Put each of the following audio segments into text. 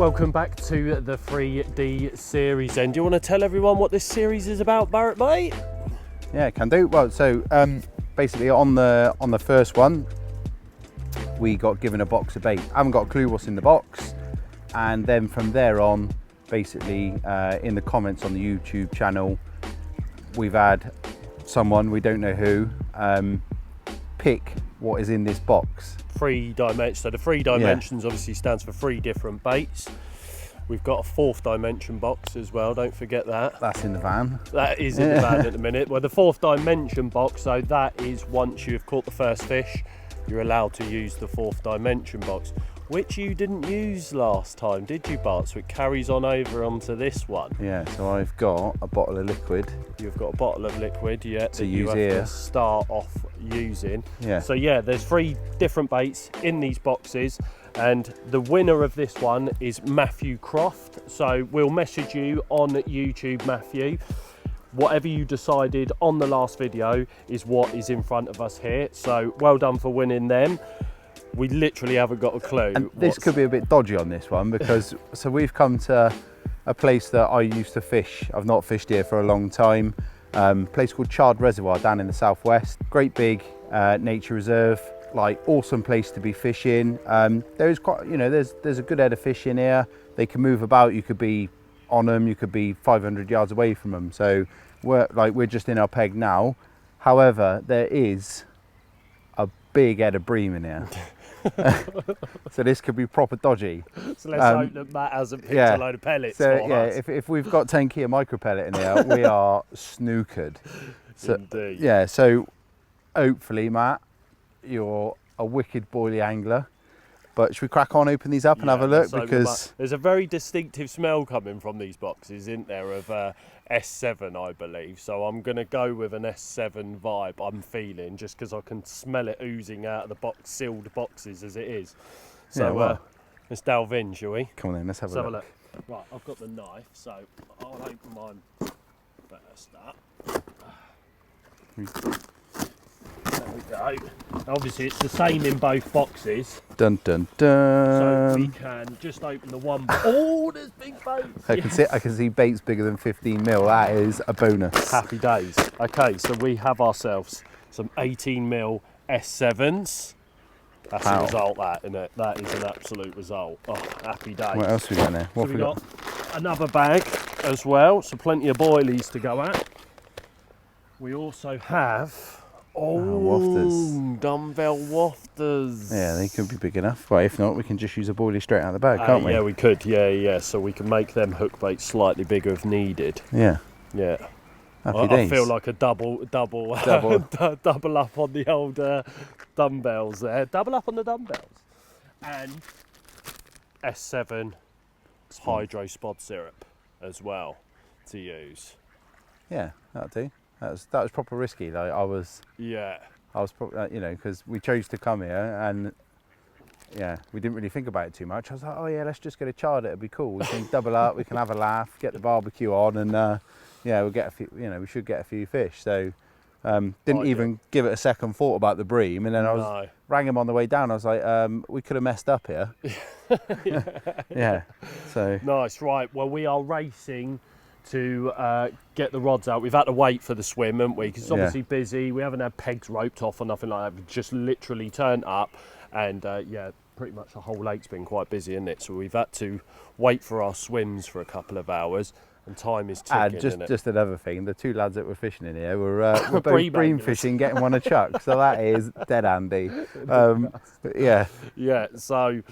Welcome back to the 3D series. And do you want to tell everyone what this series is about, Barrett, mate? Yeah, can do. Well, so basically on the first one, we got given a box of bait. I haven't got a clue what's in the box, and then from there on, basically in the comments on the YouTube channel, we've had someone, we don't know who, pick what is in this box. 3 dimensions. So the 3 dimensions obviously stands for 3 different baits. We've got a 4th dimension box as well, don't forget that. That's in the van. That is in the van at the minute. Well, the 4th dimension box, so that is once you've caught the first fish, you're allowed to use the 4th dimension box, which you didn't use last time, did you, Bart? So it carries on over onto this one. Yeah, so I've got a bottle of liquid. You've got a bottle of liquid, yeah, to use here. To start off using. Yeah. So yeah, there's 3 different baits in these boxes, and the winner of this one is Matthew Croft. So we'll message you on YouTube, Matthew. Whatever you decided on the last video is what is in front of us here. So well done for winning them. We literally haven't got a clue. And this could be a bit dodgy on this one because so we've come to a place that I used to fish. I've not fished here for a long time. Place called Chard Reservoir down in the southwest. Great big nature reserve, like awesome place to be fishing. There's quite, you know, there's a good head of fish in here. They can move about. You could be on them. You could be 500 yards away from them. So we're just in our peg now. However, there is a big head of bream in here. So this could be proper dodgy. So let's hope that Matt hasn't picked a load of pellets so for us. if we've got 10 key of micro pellet in here, we are snookered. So, indeed. Yeah, so hopefully, Matt, you're a wicked boilie angler. But should we crack on, open these up and have a look? Because there's a very distinctive smell coming from these boxes, isn't there, of S7, I believe. So I'm going to go with an S7 vibe, I'm feeling, just because I can smell it oozing out of the box, sealed boxes as it is. So yeah, well, let's delve in, shall we? Come on then, let's have a look. Right, I've got the knife, so I'll open mine first up. There we go. Obviously it's the same in both boxes. Dun dun dun. So we can just open the one. Oh, there's big baits. I can see baits bigger than 15 mil. That is a bonus. Happy days. Okay, so we have ourselves some 18 mil S7s. That's a result, that, isn't it? That is an absolute result. Oh, happy days. What else we got in there? What so we got another bag as well, so plenty of boilies to go at. We also have wafters. Dumbbell wafters. Yeah, they could be big enough. Well, if not, we can just use a boilie straight out of the bag, can't we? Yeah, we could. Yeah. So we can make them hook baits slightly bigger if needed. Yeah. Yeah. Happy days. I feel like a double up on the old dumbbells there. Double up on the dumbbells. And S7 hydro spod syrup as well to use. Yeah, that'll do. That was proper risky. Like I was probably, you know, because we chose to come here and yeah, we didn't really think about it too much. I was like, oh yeah, let's just get a chard. It'll be cool. We can double up. We can have a laugh. Get the barbecue on, and yeah, we'll get a few. You know, we should get a few fish. So didn't even give it a second thought about the bream, and then I rang him on the way down. I was like, we could have messed up here. Yeah. So nice. Right. Well, we are racing to get the rods out. We've had to wait for the swim, haven't we? Because it's obviously busy. We haven't had pegs roped off or nothing like that. We've just literally turned up, and yeah, pretty much the whole lake's been quite busy, isn't it? So we've had to wait for our swims for a couple of hours, and time is ticking. And just another thing, the 2 lads that were fishing in here were both bream fishing, getting one a chuck. So that is dead handy. Yeah. Yeah. So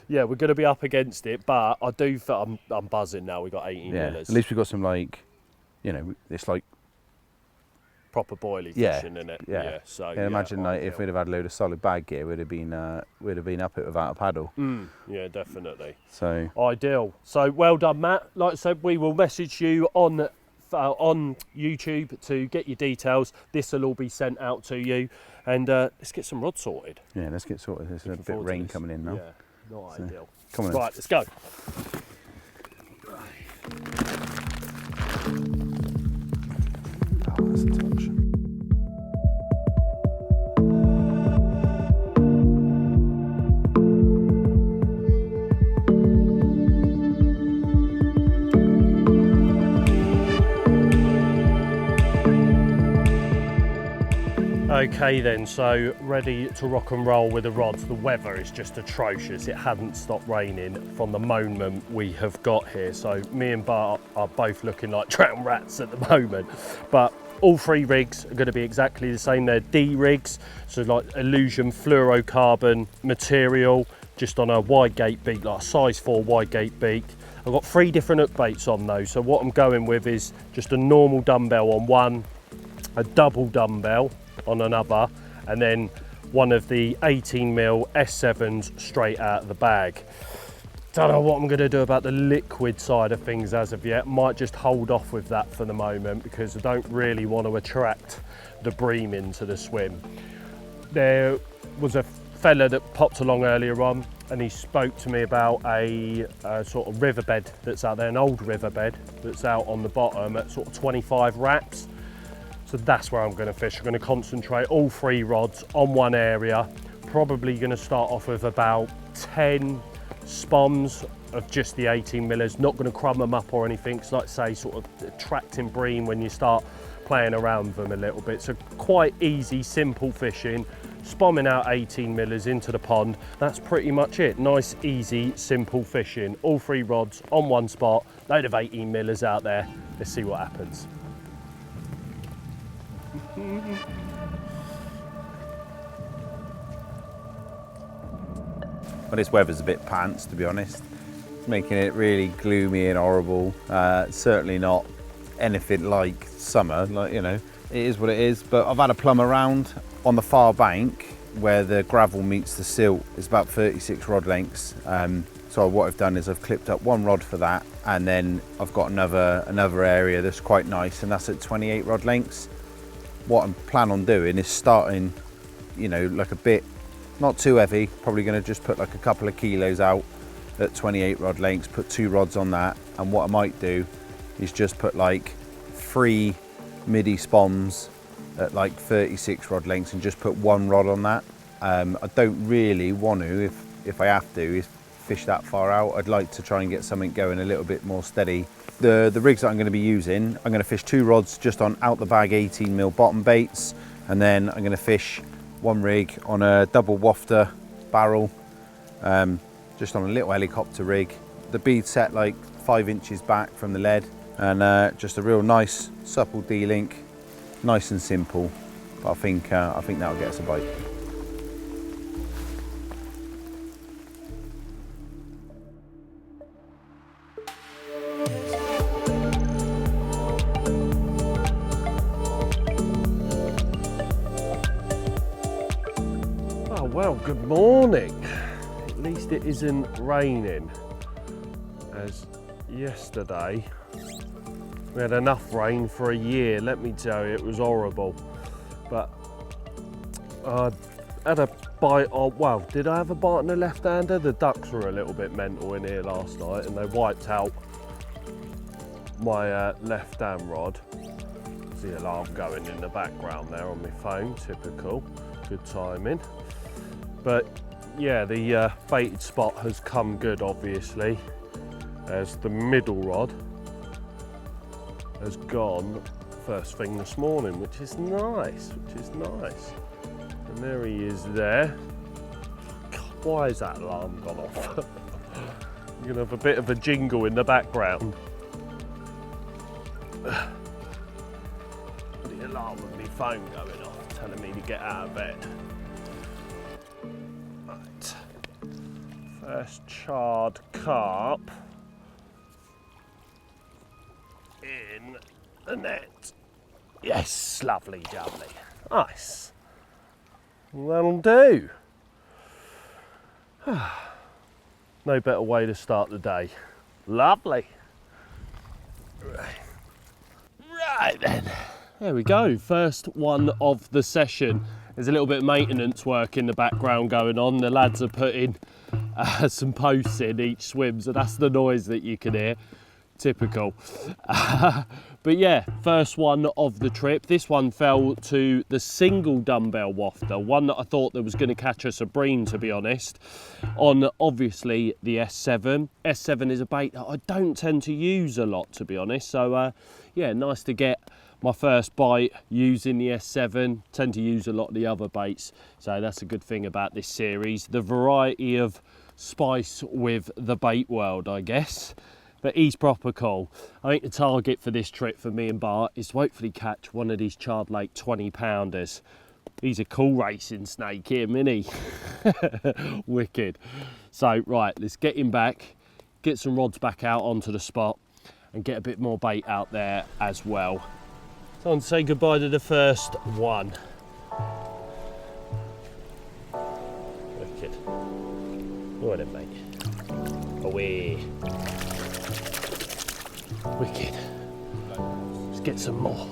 yeah, we're going to be up against it, but I do feel I'm buzzing now. We got 18 millers. At least we got some, like, you know, it's like proper boilie fishing in it. Yeah. So imagine like if we'd have had a load of solid bag gear, we'd have been up it without a paddle. Yeah, definitely. So ideal. So well done, Matt. Like I said, we will message you on YouTube to get your details. This will all be sent out to you, and let's get some rods sorted. Yeah, let's get sorted. There's a bit of rain coming in now. Yeah, not ideal. Come on. Right, let's go. Oh, that's a touch. Okay then, so ready to rock and roll with the rods. The weather is just atrocious. It hadn't stopped raining from the moment we have got here. So me and Bart are both looking like drowned rats at the moment. But all three rigs are going to be exactly the same. They're D rigs, so like Illusion fluorocarbon material, just on a wide gate beak, like a size 4 wide gate beak. I've got 3 different hook baits on those. So what I'm going with is just a normal dumbbell on one, a double dumbbell on another, and then one of the 18mm S7s straight out of the bag. Don't know what I'm going to do about the liquid side of things as of yet. Might just hold off with that for the moment because I don't really want to attract the bream into the swim. There was a fella that popped along earlier on and he spoke to me about a sort of riverbed that's out there, an old riverbed that's out on the bottom at sort of 25 wraps. So that's where I'm going to fish. I'm going to concentrate all 3 rods on one area. Probably going to start off with about 10 spoms of just the 18mm. Not going to crumb them up or anything. It's like, say, sort of attracting bream when you start playing around with them a little bit. So quite easy, simple fishing. Spomming out 18mm into the pond. That's pretty much it. Nice, easy, simple fishing. All 3 rods on one spot. Load of 18mm out there. Let's see what happens. Well, this weather's a bit pants, to be honest. It's making it really gloomy and horrible. Certainly not anything like summer, like, you know, it is what it is. But I've had a plumb around on the far bank where the gravel meets the silt. It's about 36 rod lengths. So what I've done is I've clipped up 1 rod for that, and then I've got another area that's quite nice, and that's at 28 rod lengths. What I'm planning on doing is starting, you know, like a bit, not too heavy, probably going to just put like a couple of kilos out at 28 rod lengths, put 2 rods on that, and what I might do is just put like 3 midi spoms at like 36 rod lengths and just put 1 rod on that. I don't really want to, if I have to, is fish that far out. I'd like to try and get something going a little bit more steady. The rigs that I'm going to be using, I'm going to fish 2 rods just on out the bag 18mm bottom baits, and then I'm going to fish 1 rig on a double wafter barrel, just on a little helicopter rig. The bead set like 5 inches back from the lead, and just a real nice supple D-link, nice and simple. But I think that'll get us a bite. Well, good morning. At least it isn't raining, as yesterday we had enough rain for a year. Let me tell you, it was horrible. But I had a bite on, well, did I have a bite on the left-hander? The ducks were a little bit mental in here last night and they wiped out my left-hand rod. See the alarm going in the background there on my phone, typical, good timing. But yeah, the baited spot has come good, obviously, as the middle rod has gone first thing this morning, which is nice, And there he is there. God, why has that alarm gone off? You're gonna have a bit of a jingle in the background. The alarm of my phone going off, telling me to get out of bed. First charred carp in the net. Yes, lovely jubbly. Nice. That'll do. No better way to start the day. Lovely. Right then. There we go. First one of the session. There's a little bit of maintenance work in the background going on. The lads are putting some posts in each swim, so that's the noise that you can hear. Typical. But yeah, first one of the trip. This one fell to the single dumbbell wafter, one that I thought that was going to catch us a bream, to be honest, on obviously the S7. S7 is a bait that I don't tend to use a lot, to be honest, so yeah, nice to get my first bite using the S7. Tend to use a lot of the other baits, so that's a good thing about this series. The variety of spice with the bait world, I guess. But he's proper cool. I think the target for this trip for me and Bart is to hopefully catch one of these Chard Lake 20-pounders. He's a cool racing snake, him, isn't he? Wicked. So, right, let's get him back, get some rods back out onto the spot, and get a bit more bait out there as well. Time to say goodbye to the first one. Wicked. Go on, mate. Away. Wicked. Let's get some more.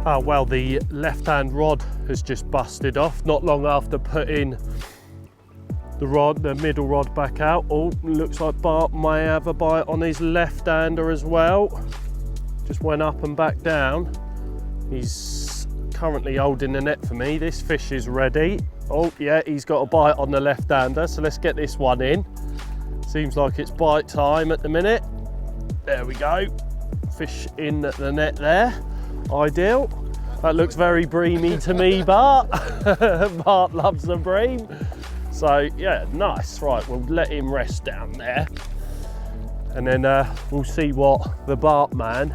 Oh, well, the left-hand rod has just busted off not long after putting the middle rod back out. Oh, looks like Bart may have a bite on his left-hander as well. Just went up and back down. He's currently holding the net for me. This fish is ready. Oh yeah, he's got a bite on the left-hander, so let's get this one in. Seems like it's bite time at the minute. There we go. Fish in the net there. Ideal. That looks very breamy to me, Bart. Bart loves the bream. So yeah, nice. Right, we'll let him rest down there, and then we'll see what the Bart man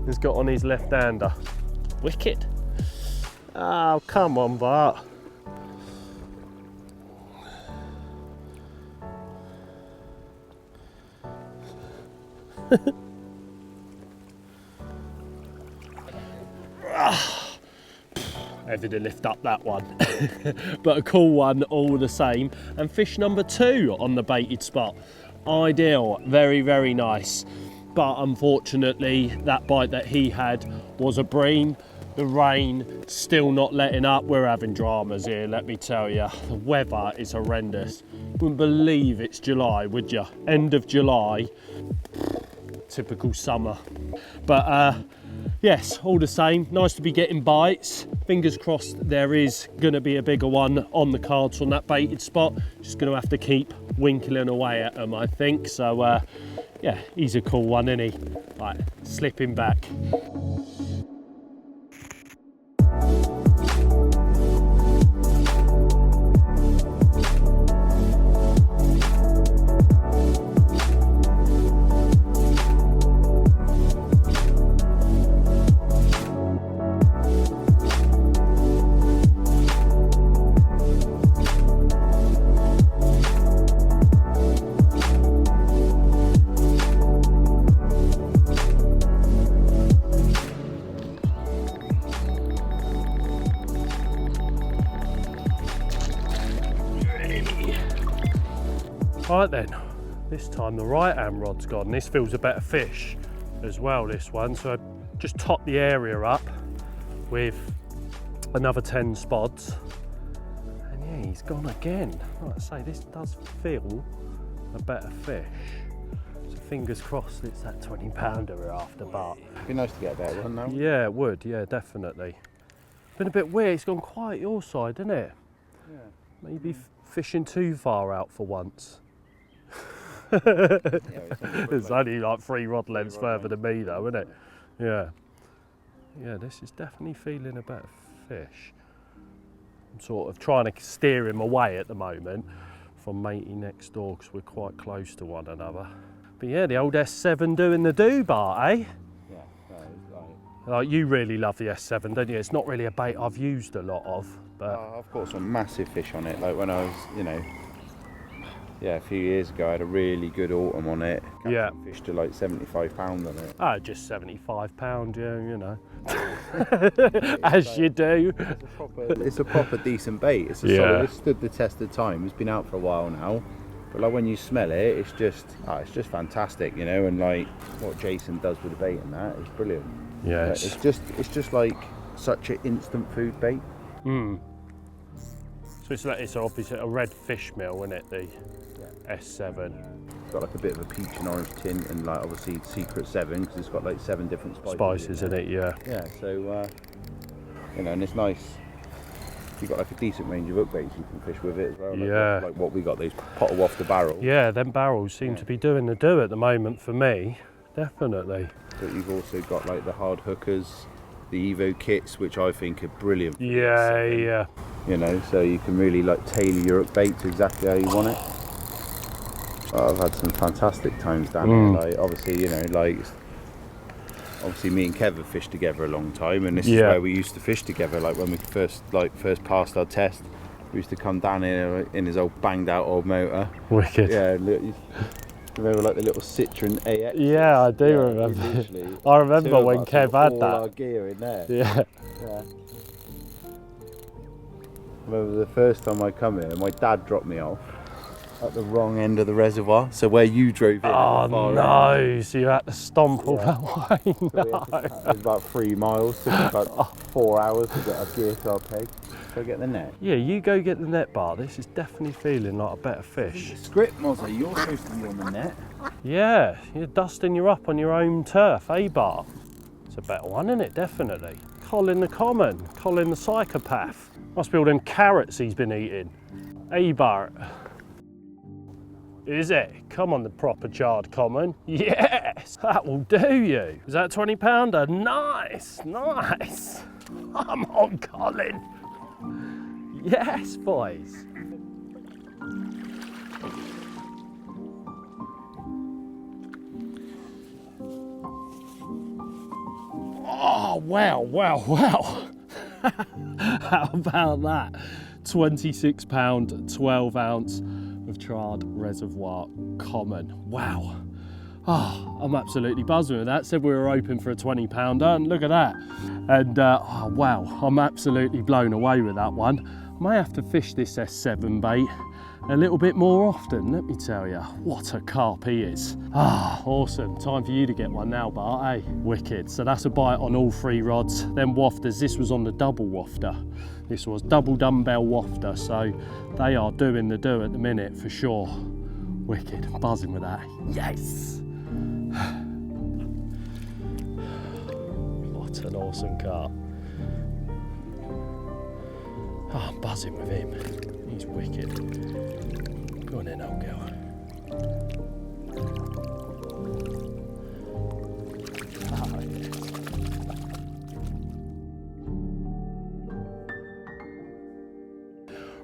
has got on his left-hander. Wicked. Oh, come on, Bart. Heavy to lift up that one. But a cool one all the same. And fish number 2 on the baited spot. Ideal, very, very nice. But unfortunately, that bite that he had was a bream. The rain still not letting up. We're having dramas here, let me tell you. The weather is horrendous. Wouldn't believe it's July, would you? End of July. Typical summer. But yes, all the same, nice to be getting bites. Fingers crossed there is going to be a bigger one on the cards on that baited spot. Just going to have to keep winkling away at them, I think. So yeah, he's a cool one, isn't he? Right, slip him back. Right then, this time the right hand rod's gone. This feels a better fish as well, this one. So I just top the area up with another 10 spods. And yeah, he's gone again. Like I say, this does feel a better fish. So fingers crossed it's that 20-pounder we're after, Bart. It'd be nice to get there, wouldn't it? Yeah, it would, yeah, definitely. Been a bit weird, it's gone quiet your side, isn't it? Yeah. Maybe fishing too far out for once. It's only like 3 rod lengths further than me though, isn't it? Yeah. Yeah, this is definitely feeling a better fish. I'm sort of trying to steer him away at the moment from matey next door because we're quite close to one another. But yeah, the old S7 doing the do, Bart, eh? Yeah, it's Like, you really love the S7, don't you? It's not really a bait I've used a lot of, but... I've caught some massive fish on it, like when I was, you know, yeah, a few years ago I had a really good autumn on it. Yeah. Fished to like 75 pounds on it. Oh, just 75 pound, yeah, you know. As you do. It's a proper decent bait. It's a solid, it's stood the test of time. It's been out for a while now. But like when you smell it, it's just fantastic, you know, and like what Jason does with the bait and that is brilliant. Yes. It's just like such an instant food bait. Mm. So it's obviously a red fish meal, isn't it? The S7. got like a bit of a peach and orange tint, and like obviously Secret 7 because it's got like 7 different spices in it. Yeah. Yeah, so you know, and it's nice. You've got like a decent range of hook baits you can fish with it as well. Like what we got, those pot of wafter barrels. Yeah, them barrels seem to be doing the do at the moment for me. Definitely. But you've also got like the hard hookers, the Evo kits, which I think are brilliant. Yeah. You know, so you can really like tailor your hook bait to exactly how you want it. I've had some fantastic times down here. Like obviously, you know, like obviously me and Kev have fished together a long time, and this is where we used to fish together. Like when we first passed our test, we used to come down here in his old banged out old motor. Wicked. Yeah, remember like the little Citroen AX? Yeah, I do remember. I remember when Kev had all that. Our gear in there. Yeah. I remember the first time I come here, my dad dropped me off at the wrong end of the reservoir, so where you drove in. Oh at the far no! end. So you had to stomp all that way. No. It was about 3 miles. Took about 4 hours to get our gear to our peg. Go get the net. Yeah, you go get the net, Bart. This is definitely feeling like a better fish. Script, Mozza, you're supposed to be on the net. Yeah, you're dusting you up on your own turf, eh, Bart? It's a better one, isn't it? Definitely. Colin the Common, Colin the Psychopath. Must be all them carrots he's been eating. Eh, Bart? Is it? Come on, the proper Chard Common. Yes, that will do you. Is that a 20 pounder? Nice, nice. Come on, Colin. Yes, boys. Oh, wow. How about that? 26 pound, 12 ounce of Chard Reservoir Common. Wow. Oh, I'm absolutely buzzing with that. Said we were open for a 20 pounder and look at that. And oh, wow, I'm absolutely blown away with that one. May have to fish this S7 bait a little bit more often, let me tell you. What a carp he is. Ah, awesome. Time for you to get one now, Bart, eh? Wicked. So that's a bite on all 3 rods. Then wafters, this was on the double wafter. This was double dumbbell wafter, so they are doing the do at the minute for sure. Wicked, buzzing with that. Yes! What an awesome carp. Oh, I'm buzzing with him. He's wicked. Go on in, old girl. Ah, yes.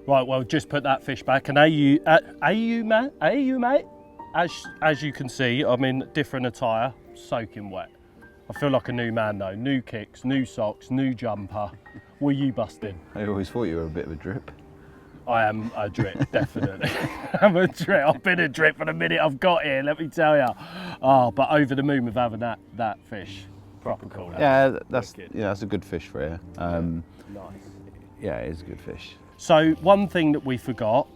Right, well, just put that fish back. And mate? As you can see, I'm in different attire, soaking wet. I feel like a new man though. New kicks, new socks, new jumper. Were you busting? I always thought you were a bit of a drip. I am a drip, definitely. I'm a drip. I've been a drip for the minute I've got here, let me tell you. Oh, but over the moon with having that fish. Proper cool. Yeah, that's a good fish for you. Nice. Yeah, it is a good fish. So one thing that we forgot,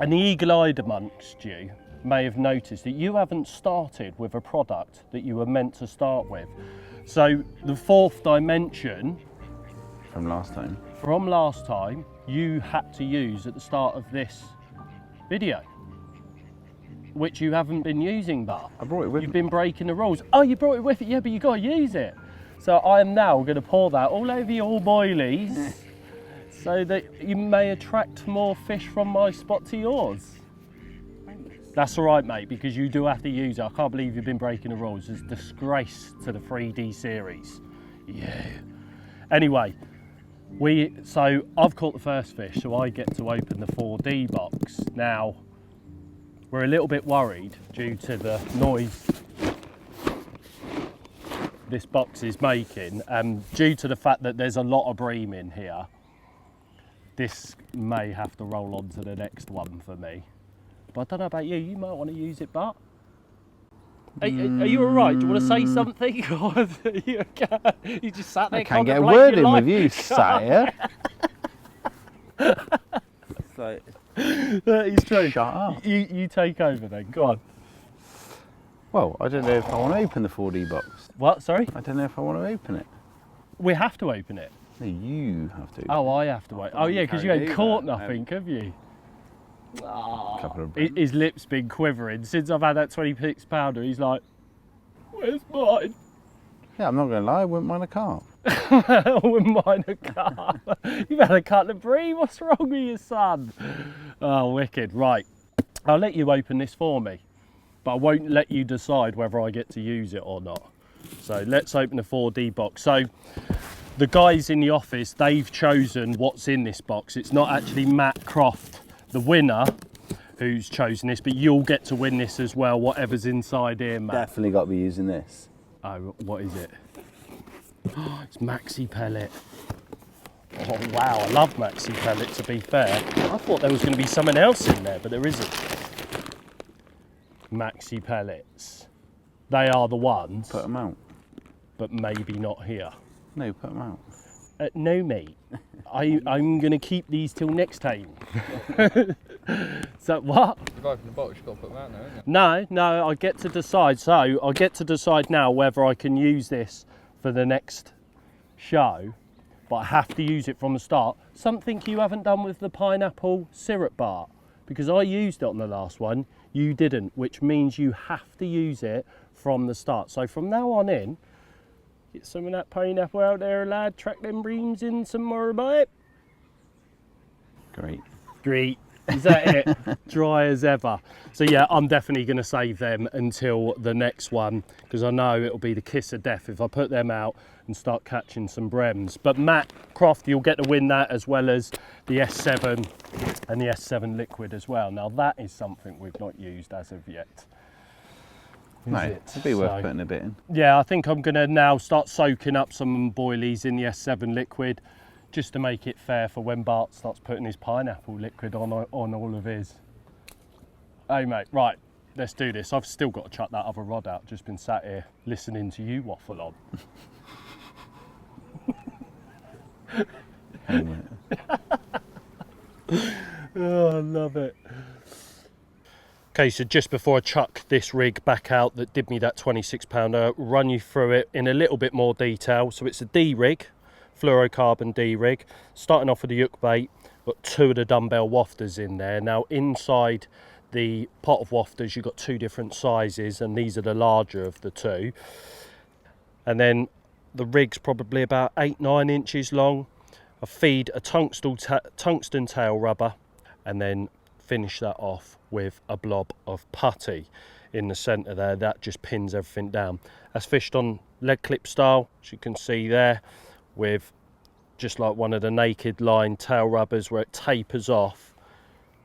and the eagle-eyed amongst you may have noticed that you haven't started with a product that you were meant to start with. So the 4th dimension from last time you had to use at the start of this video, which you haven't been using, but I brought it with me. You've been breaking the rules. Oh, you brought it with you? Yeah, but you got to use it. So I am now going to pour that all over your boilies so that you may attract more fish from my spot to yours. That's all right, mate, because you do have to use it. I can't believe you've been breaking the rules. It's a disgrace to the 3D series. Yeah. Anyway, so I've caught the first fish, so I get to open the 4D box. Now, we're a little bit worried due to the noise this box is making, and due to the fact that there's a lot of bream in here, this may have to roll on to the next one for me. But I don't know about you, you might want to use it, Bart. Are you all right? Do you want to say something? You just sat there. I can't get a word in with you, sire. That is true. Shut up. You take over then, go on. Well, I don't know if I want to open the 4D box. What, sorry? I don't know if I want to open it. We have to open it. No, you have to. Oh, I have to wait. Oh yeah, because you ain't caught nothing, have you? Couple of His lips been quivering since I've had that 26 pounder. He's like, where's mine? Yeah, I'm not going to lie, I wouldn't mind a carp. I wouldn't mind a carp. You've had a cut of bream. What's wrong with you, son? Oh, wicked. Right, I'll let you open this for me, but I won't let you decide whether I get to use it or not. So let's open the 4D box. So the guys in the office, they've chosen what's in this box. It's not actually Matt Croft, the winner, who's chosen this, but you'll get to win this as well, whatever's inside here, Matt. Definitely got to be using this. Oh, what is it? It's Maxi Pellet. Oh wow, I love Maxi Pellet, to be fair. I thought there was going to be something else in there, but there isn't. Maxi Pellets. They are the ones. Put them out. But maybe not here. No, put them out. No, mate. I'm going to keep these till next time. So what? If I open the box, you've got to put them out now, haven't you? No, I get to decide. So I get to decide now whether I can use this for the next show, but I have to use it from the start. Something you haven't done with the pineapple syrup, Bart, because I used it on the last one, you didn't, which means you have to use it from the start. So from now on in, get some of that pineapple out there, lad. Track them breams in some more, bite. Great. Is that it? Dry as ever. So yeah, I'm definitely going to save them until the next one, because I know it'll be the kiss of death if I put them out and start catching some brems. But Matt Croft, you'll get to win that, as well as the S7 and the S7 liquid as well. Now that is something we've not used as of yet. No, it'd be worth putting a bit in. Yeah, I think I'm going to now start soaking up some boilies in the S7 liquid, just to make it fair for when Bart starts putting his pineapple liquid on all of his. Hey mate, right, let's do this. I've still got to chuck that other rod out, just been sat here listening to you waffle on. Oh, I love it. Okay, so just before I chuck this rig back out that did me that 26 pounder, run you through it in a little bit more detail. So it's a D rig, fluorocarbon D rig. Starting off with the hook bait, got 2 of the dumbbell wafters in there. Now inside the pot of wafters you've got 2 different sizes, and these are the larger of the 2. And then the rig's probably about 8-9 inches long. I feed a tungsten tail rubber, and then finish that off with a blob of putty in the centre there. That just pins everything down. That's fished on lead clip style, as you can see there, with just like one of the naked line tail rubbers where it tapers off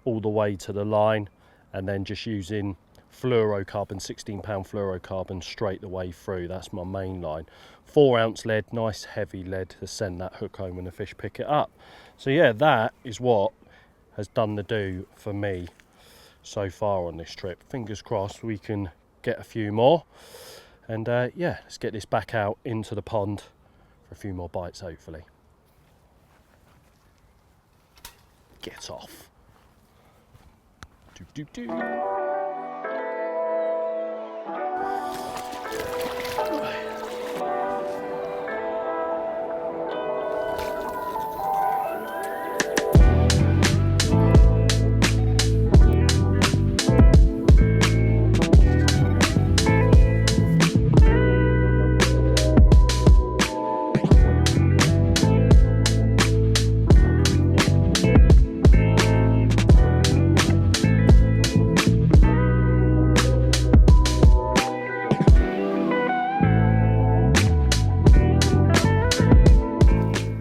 all the way to the line, and then just using fluorocarbon, 16-pound fluorocarbon straight the way through. That's my main line. 4-ounce lead, nice heavy lead to send that hook home when the fish pick it up. So yeah, that is what has done the do for me so far on this trip. Fingers crossed we can get a few more, and yeah, let's get this back out into the pond for a few more bites, hopefully. Get off. Do.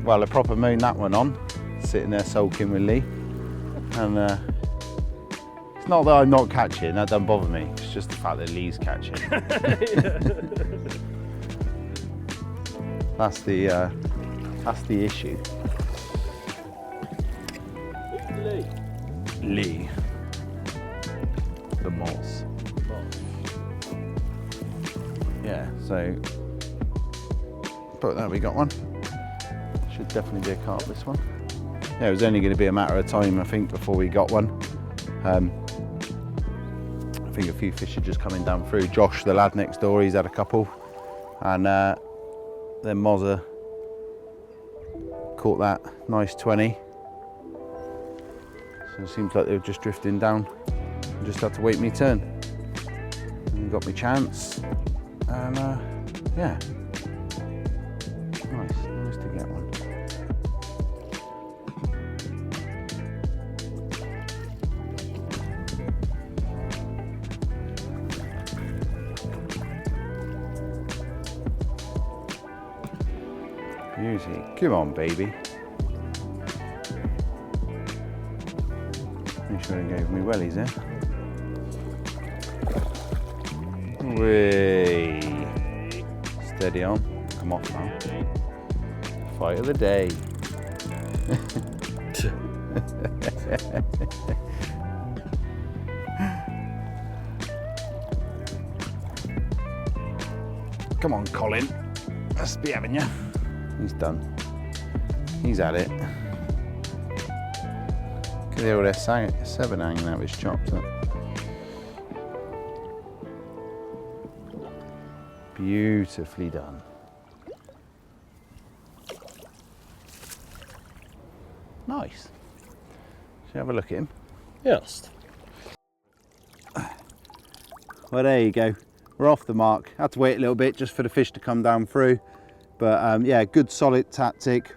Well, I proper moaned that one on, sitting there sulking with Lee. And it's not that I'm not catching, that doesn't bother me. It's just the fact that Lee's catching. That's the issue. Lee. The moss. Yeah, so, but there we got one. Should definitely be a carp, this one. Yeah, it was only going to be a matter of time, I think, before we got one. I think a few fish are just coming down through. Josh, the lad next door, he's had a couple. And then Mozza caught that nice 20. So it seems like they were just drifting down. I just had to wait my turn. And got my chance. And yeah. Nice to get one. Beauty. Come on, baby. Make sure I gave me wellies there. Whee. Steady on. Come off now. Fight of the day. Come on, Colin. Must be having you. He's done. He's at it. Look at the old S7 hanging out of his chops. Look. Beautifully done. Nice. Shall we have a look at him? Yes. Well, there you go. We're off the mark. Had to wait a little bit just for the fish to come down through. But yeah, good solid tactic.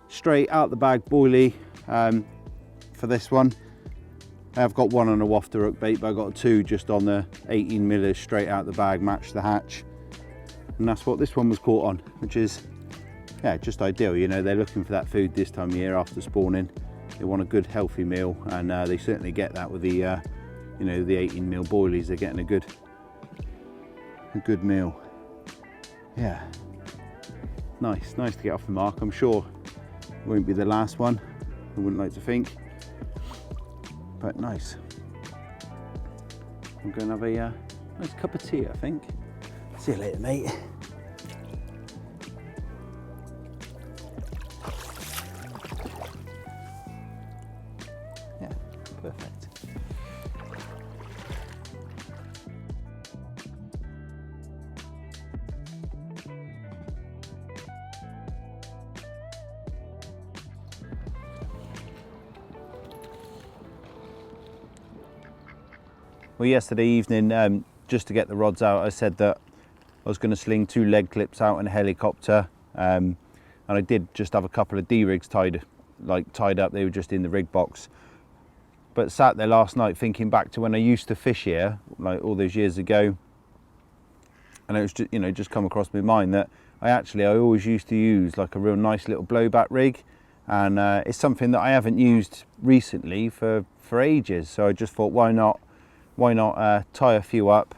Straight out the bag boilie for this one. I've got one on a wafter hook bait, but I've got two just on the 18 millers straight out the bag, match the hatch. And that's what this one was caught on, which is, yeah, just ideal. You know, they're looking for that food this time of year after spawning. They want a good healthy meal, and they certainly get that with the, you know, the 18 mil boilies. They're getting a good meal. Yeah, nice to get off the mark. I'm sure it won't be the last one. I wouldn't like to think, but nice. I'm going to have a nice cup of tea, I think. See you later, mate. Yeah, perfect. Well, yesterday evening, just to get the rods out, I said that I was going to sling 2 leg clips out in a helicopter, and I did just have a couple of D-rigs tied up. They were just in the rig box. But sat there last night thinking back to when I used to fish here, like all those years ago, and it was just, you know, just come across my mind that I always used to use like a real nice little blowback rig, and it's something that I haven't used recently for ages. So I just thought, why not tie a few up,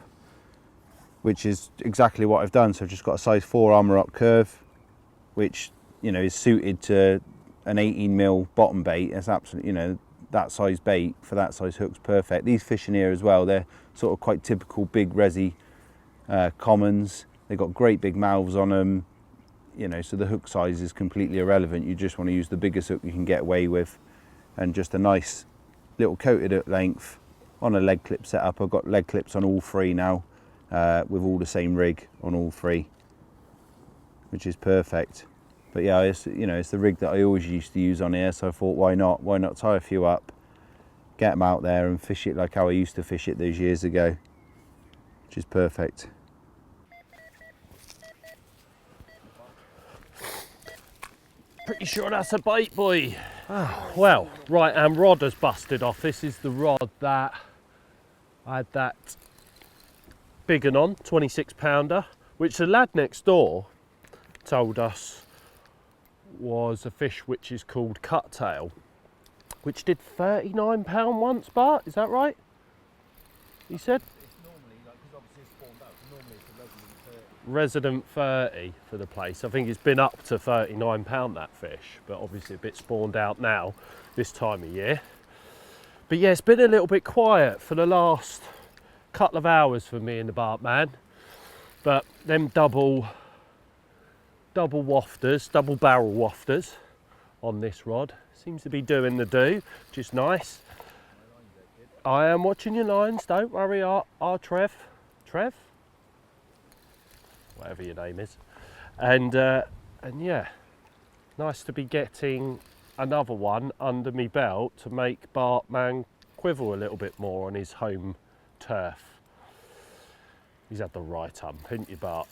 which is exactly what I've done. So I've just got a size 4 armor rock curve, which, you know, is suited to an 18 mil bottom bait. It's absolutely, you know, that size bait for that size hook's perfect. These fish in here as well, they're sort of quite typical big resi commons. They've got great big mouths on them, you know, so the hook size is completely irrelevant. You just want to use the biggest hook you can get away with, and just a nice little coated hook length on a leg clip setup. I've got leg clips on all 3 now, with all the same rig on all 3, which is perfect. But yeah, it's, you know, it's the rig that I always used to use on here, so I thought, why not tie a few up, get them out there and fish it like how I used to fish it those years ago, which is perfect. Pretty sure that's a bait, boy. Oh, well, right hand rod has busted off. This is the rod that I had that big un on, 26 pounder, which the lad next door told us was a fish which is called cuttail, which did 39 pound once, Bart, is that right? He said? It's normally, like, because obviously it's spawned out, so normally it's a resident 30 for the place. I think it's been up to 39 pound, that fish, but obviously a bit spawned out now this time of year. But yeah, it's been a little bit quiet for the last couple of hours for me and the Bart man, but them double wafters, double barrel wafters on this rod seems to be doing the do, which is nice. I am watching your lines, don't worry, our Trev, whatever your name is, and yeah, nice to be getting another one under me belt to make Bartman quiver a little bit more on his home turf. He's had the right hump, haven't you, Bart?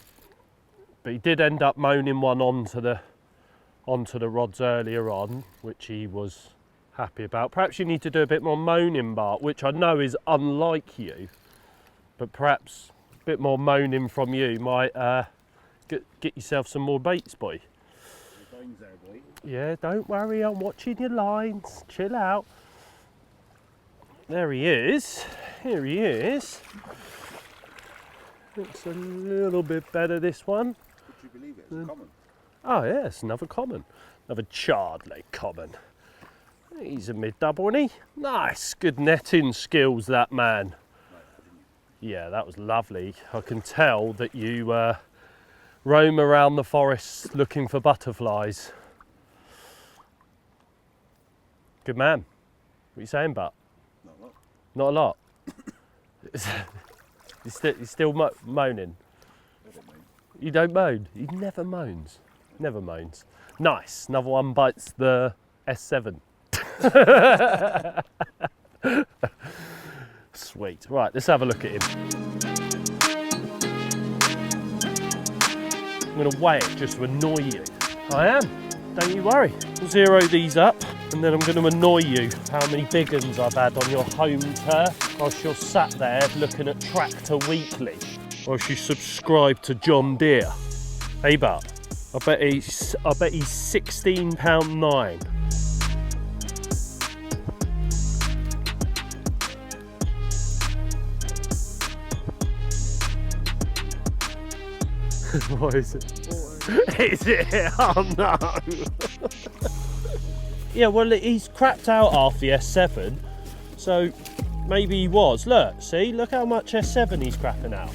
But he did end up moaning one onto the rods earlier on, which he was happy about. Perhaps you need to do a bit more moaning, Bart, which I know is unlike you, but perhaps a bit more moaning from you might get yourself some more baits, boy. Yeah, don't worry, I'm watching your lines. Chill out. There he is. Here he is. Looks a little bit better, this one. Would you believe it? It's a common. Oh yes, another common. Another chard leg common. He's a mid-double, isn't he? Nice, good netting skills, that man. Yeah, that was lovely. I can tell that you roam around the forest looking for butterflies. Good man. What are you saying, Bart? Not a lot. Not a lot? He's still moaning? I don't moan. You don't moan? He never moans. Never moans. Nice. Another one bites the S7. Sweet. Right, let's have a look at him. I'm going to weigh it just to annoy you. I am. Don't you worry. We'll zero these up and then I'm going to annoy you how many big uns I've had on your home turf whilst you're sat there looking at Tractor Weekly, whilst you subscribe to John Deere. Hey Bart, I bet he's £16.9. What is it? Is it? Oh no! Yeah, well, he's crapped out half the S7, so maybe he was. Look, see, look how much S7 he's crapping out.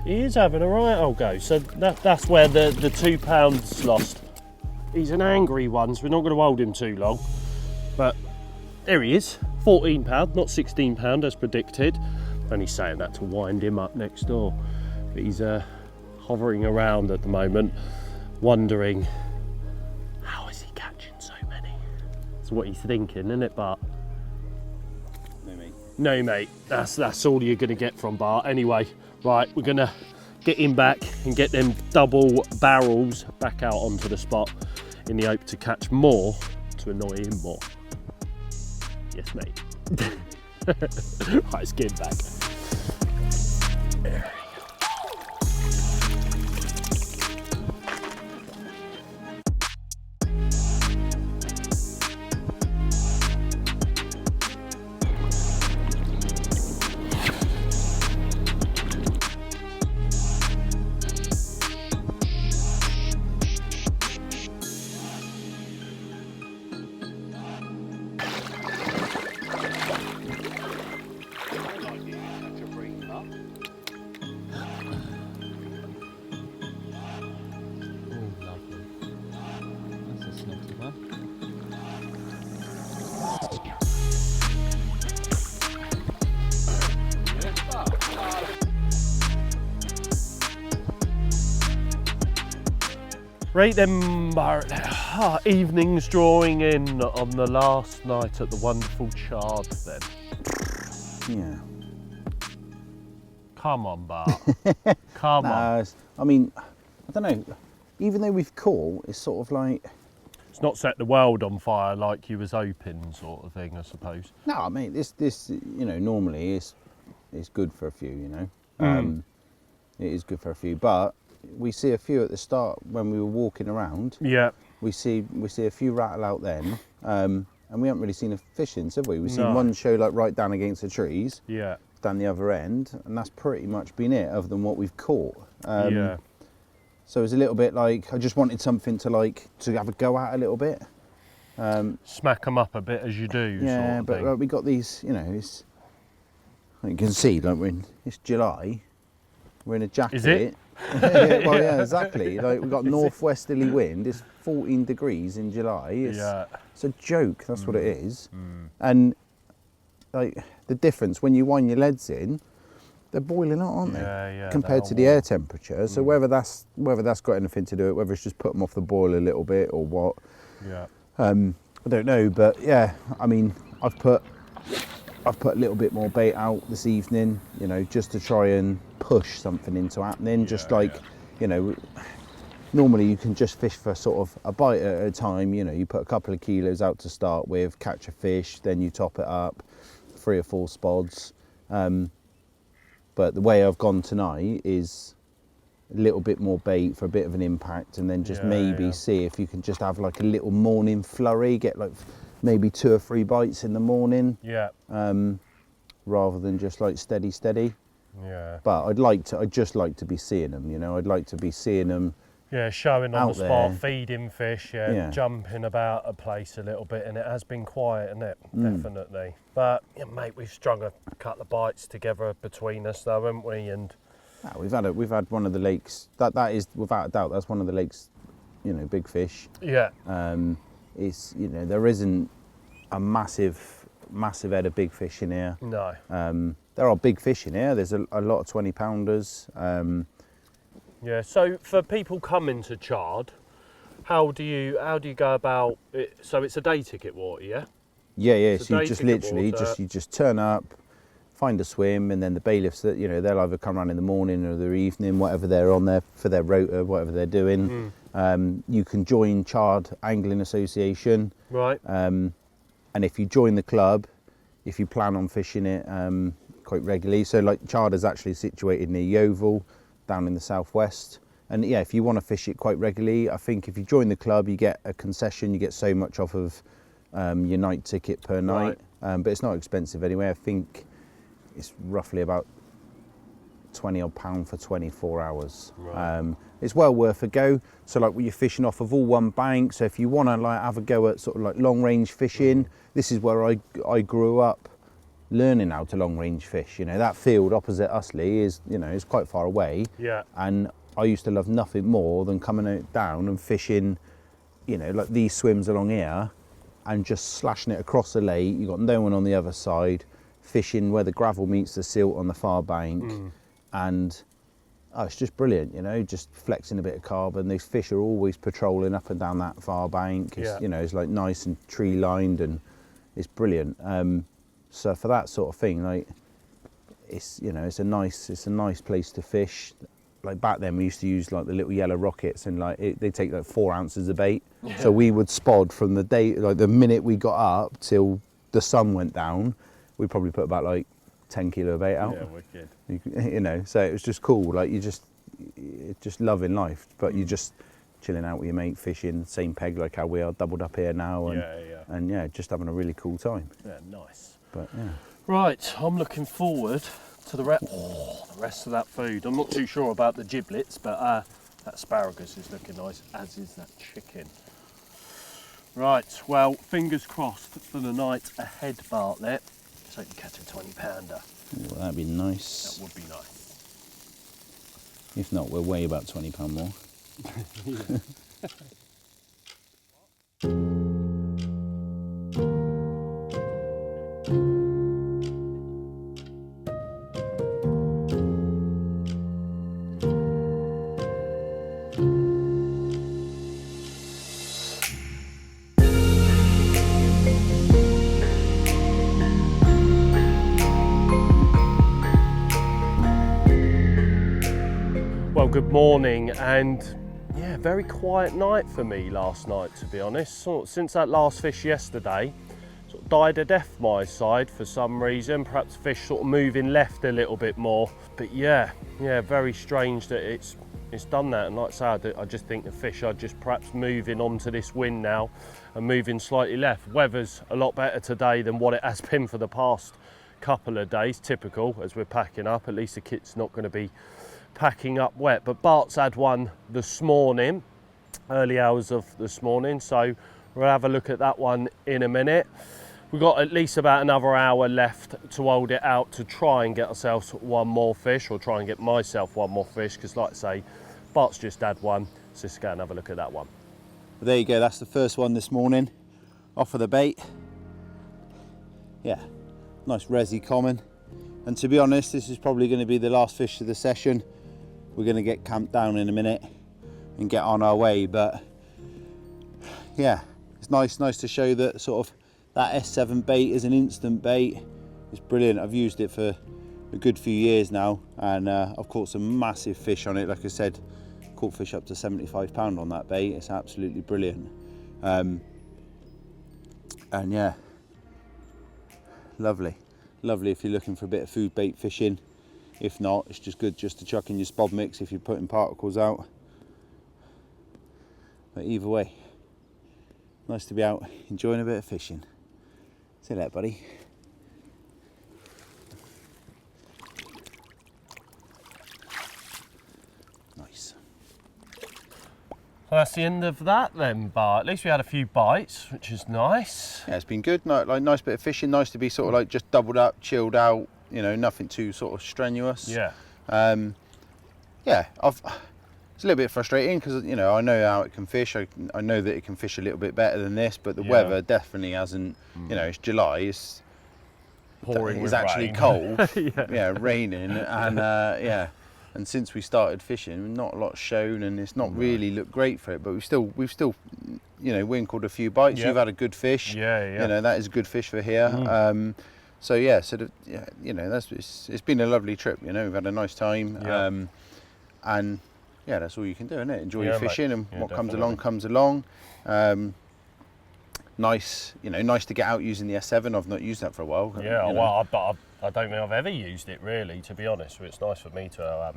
He is having a right old go, so that's where the £2 lost. He's an angry one, so we're not going to hold him too long. But there he is, £14, not £16 as predicted. Only saying that to wind him up next door. But he's hovering around at the moment, wondering how is he catching so many. That's what he's thinking, isn't it, Bart? No, mate. No, mate. That's all you're going to get from Bart. Anyway, right, we're going to get him back and get them double barrels back out onto the spot in the hope to catch more to annoy him more. Yes, mate. Right, let's get him back. There. Rate them evenings drawing in on the last night at the wonderful Chard then. Yeah. Come on, Bart. Come on. I mean, I don't know. Even though we've caught, it's sort of like... It's not set the world on fire like you was hoping, sort of thing, I suppose. No, mate, this you know, normally it's good for a few, you know. It is good for a few, but we see a few at the start when we were walking around. Yeah. We see a few rattle out then, and we haven't really seen a fish since, have we? We've seen No. one show like right down against the trees, Yeah. down the other end, and that's pretty much been it, other than what we've caught. Yeah. So it's a little bit like I just wanted something to have a go at a little bit. Smack them up a bit as you do. Yeah, sort of but thing. we got these, you know, you can see, like it's July, we're in a jacket. Is it? Well, yeah, exactly. Like we've got northwesterly wind. It's 14 degrees in July. It's a joke. That's what it is. And like the difference when you wind your leads in, they're boiling hot, aren't they? Yeah. Compared to the air temperature. So whether that's got anything to do with it, whether it's just put them off the boil a little bit or what. Yeah. I don't know, but yeah, I mean, I've put a little bit more bait out this evening, you know, just to try and push something into happening. Just like, you know, normally you can just fish for sort of a bite at a time. You know, you put a couple of kilos out to start with, catch a fish, then you top it up, 3 or 4 spods. But the way I've gone tonight is a little bit more bait for a bit of an impact, and then just maybe see if you can just have like a little morning flurry, get like maybe 2 or 3 bites in the morning, rather than just like steady. Yeah. But I'd just like to be seeing them, you know. I'd like to be seeing them. Yeah, showing on out the spot, there. feeding fish, jumping about a place a little bit, and it has been quiet, isn't it? Definitely. But yeah, mate, we've strung a couple of bites together between us, though, haven't we? And We've had one of the lakes. That is without a doubt. That's one of the lakes, you know, big fish. yeah, It's, you know, there isn't a massive head of big fish in here. no, There are big fish in here. There's a lot of 20-pounders. yeah. So for people coming to Chard, how do you go about it? So it's a day ticket water, yeah? Yeah. So So day you just ticket literally water. you just turn up, find a swim, and then the bailiffs, that, you know, they'll either come around in the morning or the evening, whatever they're on there for their rota, whatever they're doing. You can join Chard Angling Association, Right. and if you join the club, if you plan on fishing it quite regularly, so like Chard is actually situated near Yeovil, down in the southwest, and yeah, if you want to fish it quite regularly, I think if you join the club, you get a concession, you get so much off of your night ticket per night, but it's not expensive anyway. I think it's roughly about £20 odd for 24 hours. Right. It's well worth a go. So like, you're fishing off of all one bank, so if you want to like have a go at sort of like long range fishing, this is where I grew up learning how to long range fish. You know, that field opposite Usley is, you know, is quite far away, Yeah. and I used to love nothing more than coming out down and fishing, you know, like these swims along here, and just slashing it across the lake. You got no one on the other side, fishing where the gravel meets the silt on the far bank, and it's just brilliant, you know, just flexing a bit of carbon. These fish are always patrolling up and down that far bank. It's, you know, it's like nice and tree lined, and it's brilliant. So for that sort of thing, like, it's, you know, it's a nice place to fish. Like back then we used to use like the little yellow rockets, and like they take like 4 ounces of bait. So we would spod from the day, like the minute we got up till the sun went down, we'd probably put about like 10 kilo of bait out. Yeah, wicked. You know, so it was just cool. Like you're just loving life, but you're just chilling out with your mate, fishing, same peg like how we are doubled up here now, and and yeah, just having a really cool time. Yeah, nice. But yeah. Right, I'm looking forward to the rest of that food. I'm not too sure about the giblets, but that asparagus is looking nice, as is that chicken. Right, well, fingers crossed for the night ahead, Bartlett. So you can catch a 20-pounder. Well, that'd be nice. That would be nice. If not, we'll weigh about £20 more. Well, good morning, and yeah, very quiet night for me last night, to be honest. Since that last fish yesterday, sort of died a death my side for some reason. Perhaps fish sort of moving left a little bit more. But yeah, very strange that it's done that. And like I say, I just think the fish are just perhaps moving onto this wind now and moving slightly left. Weather's a lot better today than what it has been for the past couple of days. Typical, as we're packing up. At least the kit's not going to be packing up wet. But Bart's had one this morning, early hours of this morning, so we'll have a look at that one in a minute. We've got at least about another hour left to hold it out to try and get ourselves one more fish, or try and get myself one more fish, because like I say, Bart's just had one, so let's go and have a look at that one. Well, there you go, that's the first one this morning, off of the bait. Yeah, nice resi common, and to be honest, this is probably going to be the last fish of the session. We're going to get camped down in a minute and get on our way, but yeah, It's nice to show that sort of that S7 bait is an instant bait. It's brilliant. I've used it for a good few years now, and I've caught some massive fish on it. Like I said, caught fish up to 75 pound on that bait. It's absolutely brilliant. And yeah, lovely if you're looking for a bit of food bait fishing. If not, it's just good just to chuck in your spod mix if you're putting particles out. But either way, nice to be out enjoying a bit of fishing. See you later, buddy. Nice. Well, that's the end of that then, Bart. At least we had a few bites, which is nice. Yeah, it's been good. Like nice bit of fishing. Nice to be sort of like just doubled up, chilled out. You know, nothing too sort of strenuous. Yeah. Yeah. It's a little bit frustrating because you know I know how it can fish. I know that it can fish a little bit better than this, but the weather definitely hasn't. You know, it's July. It's Pouring. It's actually rain. cold. Yeah. Raining, and yeah. And since we started fishing, not a lot shown, and it's not really looked great for it. But we've still, you know, winkled a few bites. You've had a good fish. Yeah. You know, that is a good fish for here. So yeah, you know, it's been a lovely trip. You know, we've had a nice time. And yeah, that's all you can do, isn't it? Enjoy your fishing, and what comes along comes along. Nice, you know, nice to get out using the S7. I've not used that for a while. Yeah, well, I don't think I've ever used it really, to be honest. So it's nice for me to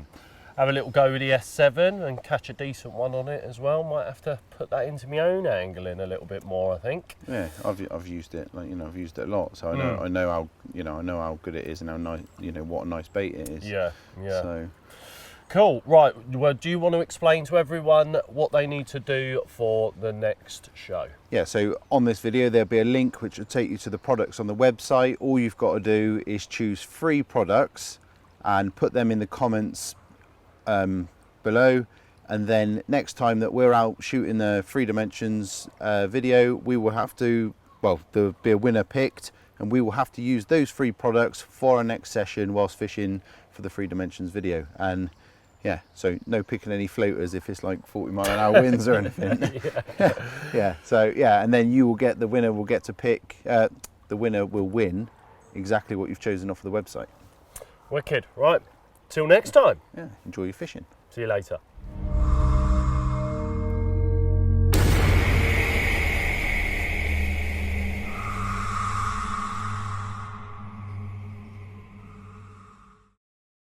have a little go with the S7 and catch a decent one on it as well. Might have to put that into my own angling a little bit more, I think. Yeah, I've used it, like, you know, I've used it a lot, so I know how, you know, I know how good it is and how nice, you know, what a nice bait it is. Yeah. So Cool. Right. Well, do you want to explain to everyone what they need to do for the next show? yeah, so on this video there'll be a link which will take you to the products on the website. All you've got to do is choose 3 products and put them in the comments below, and then next time that we're out shooting the 3 Dimensions video, we will have to, well, there'll be a winner picked, and we will have to use those 3 products for our next session whilst fishing for the 3 Dimensions video. And yeah, so no picking any floaters if it's like 40-mile-an-hour winds or anything. Yeah, so yeah, and then you will get, the winner will get to pick, the winner will win exactly what you've chosen off of the website. Wicked. Right. Till next time. Yeah, enjoy your fishing. See you later.